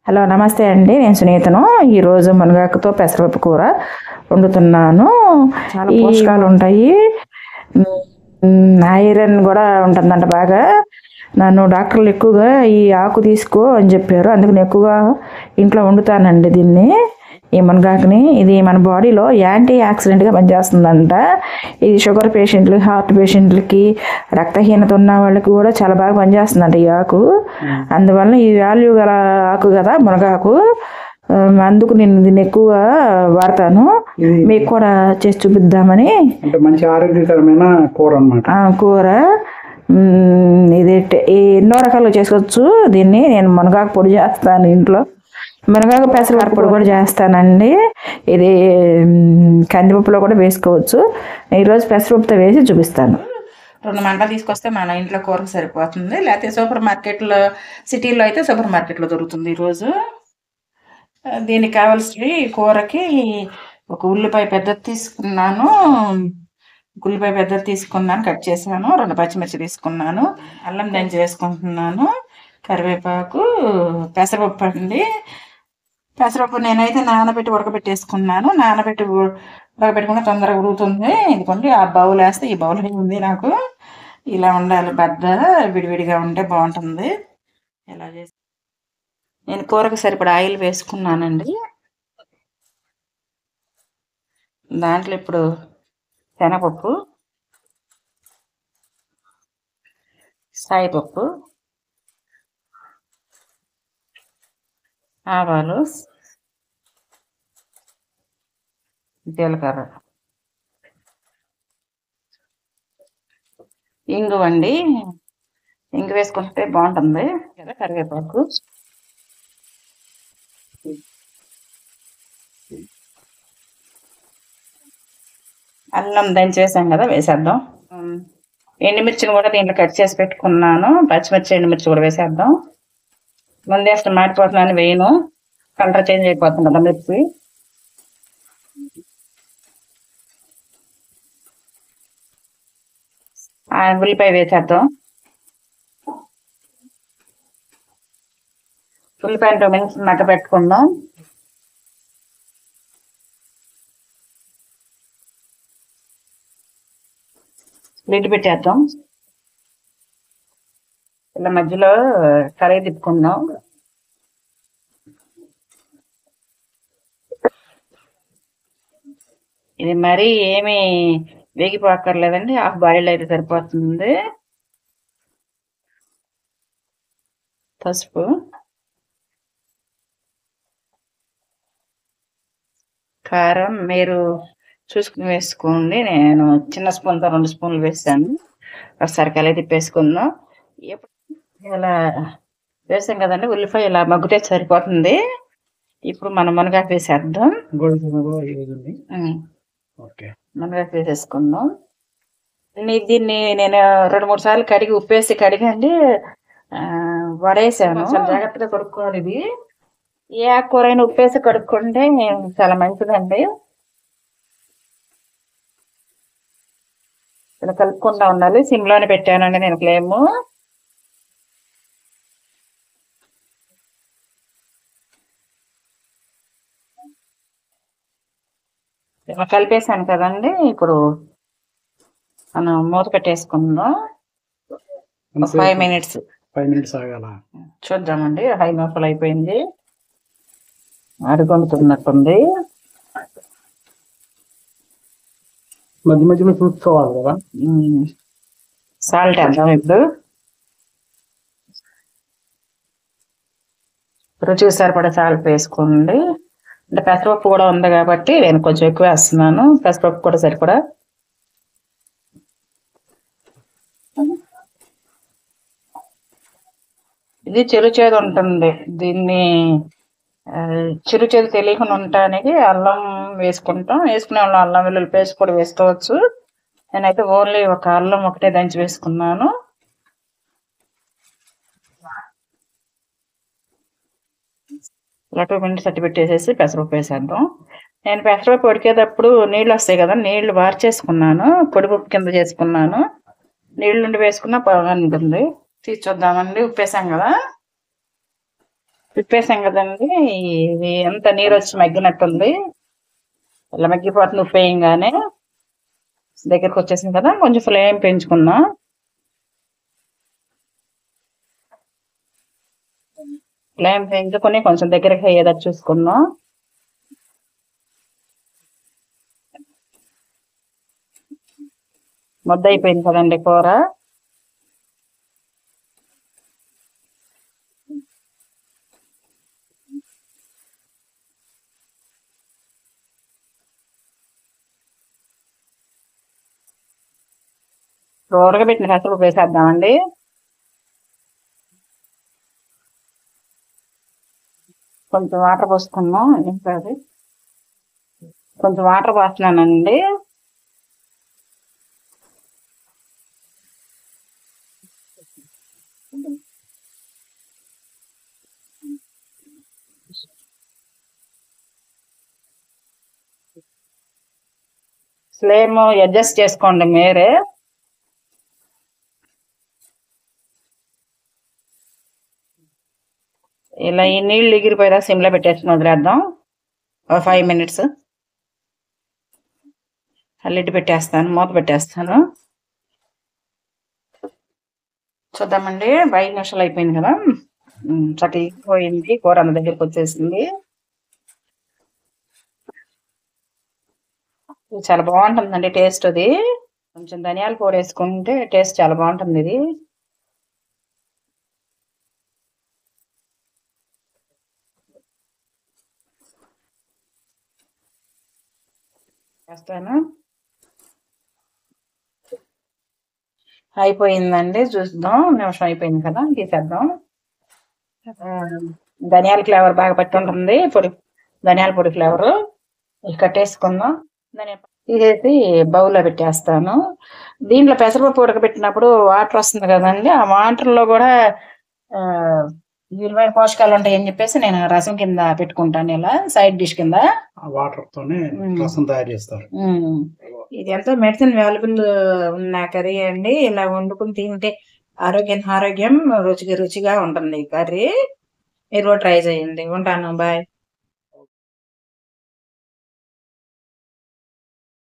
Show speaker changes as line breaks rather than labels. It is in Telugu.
హలో నమస్తే అండి, నేను సునీతను. ఈరోజు మునగాకుతో పెసరపప్పు కూర వండుతున్నాను. చాలా పోషకాలు ఉంటాయి, ఐరన్ కూడా ఉంటుందంట బాగా. నన్ను డాక్టర్లు ఎక్కువగా ఈ ఆకు తీసుకో అని చెప్పారు, అందుకని ఎక్కువగా ఇంట్లో వండుతానండి దీన్ని. ఈ మునగాకుని ఇది మన బాడీలో యాంటీ ఆక్సిడెంట్గా పనిచేస్తుందంట. ఇది షుగర్ పేషెంట్లు, హార్ట్ పేషెంట్లకి, రక్తహీనత ఉన్న వాళ్ళకి కూడా చాలా బాగా పనిచేస్తుందంట ఈ ఆకు. అందువల్ల ఈ వాల్యూ గల ఆకు కదా మునగాకు, అందుకు నేను దీన్ని ఎక్కువగా వాడతాను. మీకు కూడా చేసి చూపిద్దామని.
మంచి ఆరోగ్యకరమైన కూర అన్నమాట.
కూర ఇది ఎన్నో రకాలుగా చేసుకోవచ్చు దీన్ని. నేను మునగాకు పొడి చేస్తాను ఇంట్లో, మునగాకు పెసరపప్పు పొడి కూడా చేస్తానండి. ఇది కందిపప్పులో కూడా వేసుకోవచ్చు. ఈరోజు పెసరపప్పుతో వేసి చూపిస్తాను.
2 మంటలు తీసుకొస్తే మన ఇంట్లో కూరకు సరిపోతుంది, లేకపోతే సూపర్ మార్కెట్లో, సిటీలో అయితే సూపర్ మార్కెట్లో దొరుకుతుంది. ఈరోజు దీనికి కావాల్సిన కూరకి ఒక ఉల్లిపాయ పెద్దది తీసుకున్నాను, కట్ చేశాను. 2 పచ్చిమిర్చి తీసుకున్నాను, అల్లం దంచి వేసుకుంటున్నాను, కరివేపాకు, పెసరపప్పు అండి. పెసరపప్పు నేనైతే నానబెట్టి ఉడకబెట్టేసుకున్నాను. ఉడకబెట్టుకుంటే తొందరగా ఉడుకుతుంది. ఇదిగోండి ఆ బౌల్ వేస్తే ఈ బౌల్ ఉంది నాకు. ఇలా ఉండాలి, పెద్ద విడివిడిగా ఉంటే బాగుంటుంది. ఇలా చేసి నేను కూరకు సరిపడా ఆయిల్ వేసుకున్నానండి. దాంట్లో ఇప్పుడు శనగపప్పు, సాయిపప్పు, ఆవాలు, జీలకర్ర, ఇంగు అండి. ఇంగు వేసుకుంటే బాగుంటుంది కదా. కరివేపాకు, అల్లం దంచి వేసాం కదా, వేసేద్దాం. ఎండుమిర్చిని కూడా దీంట్లో కట్ చేసి పెట్టుకున్నాను, పచ్చిమిర్చి ఎండుమిర్చి కూడా వేసేద్దాం. ముందేస్తే మాడిపోతున్నాను, వేయను, కలర్ చేంజ్ అయిపోతుంది కదా మిర్చి. ఉల్లిపాయ వేసేద్దాం. ఉల్లిపాయలు 2 నిమిషాలు మగ్గ పెట్టుకుందాం. లిడ్ పెట్టేద్దాం. ఇలా మధ్యలో కర్రీ తిప్పుకుందాం. ఇది మరీ ఏమి వేగిపోక్కర్లేదండి, హాఫ్ బాయిల్డ్ అయితే సరిపోతుంది. పసుపు, కారం మీరు చూసుకుని వేసుకోండి. నేను చిన్న స్పూన్తో 2 స్పూన్లు వేసాను. ఒకసారి కలిపి తిప్పేసుకుందాం. ఇలా వేసాం కదండి, ఉల్లిపాయ ఇలా మగ్గితే సరిపోతుంది. ఇప్పుడు మనం మునగాకు వేసేద్దాం. మునగాకు వేసేసుకుందాం. దీన్ని నేను 2-3 సార్లు కడిగి ఉప్పేసి కడిగండి వడేసాను. చాలా జాగ్రత్తగా కడుక్కోవాలి. ఇది ఏ ఆకుకూరైనా ఉప్పేసి కడుక్కుంటే చాలా మంచిదండి. ఇలా కలుపుకుంటా ఉండాలి. సిమ్లోనే పెట్టానండి నేను ఫ్లేము. ఇలా కలిపేసాను కదండి, ఇప్పుడు మనం మూత పెట్టేసుకుందాం. 5 మినిట్స్
ఆగాల.
చూద్దామండి. హై లోపల అయిపోయింది, అడుగొంటున్నట్టుంది.
మధ్య మధ్యలో చూసుకోవాలి కదా.
సాల్ట్ వేద్దాం. ఇప్పుడు రుచికి సరిపడా సాల్ట్ వేసుకోండి. అంటే పెసరపప్పు కూడా ఉంది కాబట్టి నేను కొంచెం ఎక్కువ వేస్తున్నాను. పెసరపప్పు కూడా సరిపడా. ఇది చిరుచేదు ఉంటుంది, దీన్ని చిరుచేదు తెలియకుండా ఉండటానికి అల్లం వేసుకుంటాం. వేసుకునే వాళ్ళు అల్లం వెల్లుల్లి పేస్ట్ కూడా వేసుకోవచ్చు. నేనైతే ఓన్లీ ఒక అల్లం ఒకటే దంచి వేసుకున్నాను. ఇలా 2 మినిట్స్ అట్టి పెట్టేసేసి పెసరపప్పు వేసేద్దాం. నేను పెసరపప్పు ఉడికేటప్పుడు నీళ్ళు వస్తాయి కదా, నీళ్లు వార్చేసుకున్నాను, పొడిపప్పు కింద చేసుకున్నాను. నీళ్ళు నుండి వేసుకున్నా బాగా ఉంటుంది. తీసి చూద్దామండి. ఉప్పు వేసాం కదా, తిప్పేసాం కదండి, ఇది ఎంత నీరు వచ్చి మగ్గినట్టుంది. ఇలా మగ్గిపోతుంది ఉప్పు వేయంగానే. దగ్గరకు వచ్చేసింది కదా, కొంచెం ఫ్లేమ్ పెంచుకుందాం. ఫ్లేమ్ పెంచుకొని కొంచెం దగ్గరికి అయ్యేటట్టు చూసుకుందాం. ముద్ద అయిపోయింది కదండి కూర. ఉడకబెట్టిన పెసరపప్పు వేసేద్దామండి. కొంచెం వాటర్ పోసుకున్నాం. ఏంటది, కొంచెం వాటర్ పోస్తున్నానండి. ఫ్లేమ్ అడ్జస్ట్ చేసుకోండి మీరే. ఇలా ఈ నీళ్ళు ఎగిరిపోయేదా సిమ్లో పెట్టేసుకుని వదిలేద్దాం. 5 minutes లిడ్ పెట్టేస్తాను, మూత పెట్టేస్తాను. చూద్దామండి. 5 నిమిషాలు అయిపోయింది కదా, చక్కగా పోయింది కూర, అన్న దగ్గరికి వచ్చేసింది. చాలా బాగుంటుందండి టేస్ట్. అది కొంచెం ధనియాల పొడి వేసుకుంటే టేస్ట్ చాలా బాగుంటుంది. ఇది వేస్తాను. అయిపోయిందండి, చూద్దాం. నిమిషం అయిపోయింది కదా, తీసేద్దాం. ధనియాల ఫ్లేవర్ బాగా పట్టి ఉంటుంది, ధనియాల పొడి ఫ్లేవర్. కట్టేసుకుందాం. తీసేసి బౌల్లో పెట్టేస్తాను. దీంట్లో పెసరపప్పు ఉడకబెట్టినప్పుడు వాటర్ వస్తుంది కదండి, ఆ వాటర్లో కూడా విలువైన పోషకాలు ఉంటాయని చెప్పేసి నేను రసం కింద పెట్టుకుంటాను, ఇలా సైడ్ డిష్ కింద.
వాటర్ తోనే రసం తయారు చేస్తారు.
ఇది ఎంతో మెడిసిన్ వాల్యుబుల్ ఉన్న కర్రీ అండి. ఇలా వండుకుని తింటే ఆరోగ్యం రుచిగా ఉంటుంది ఈ కర్రీ. మీరు కూడా ట్రై చేయండి. ఉంటాను, బాయ్.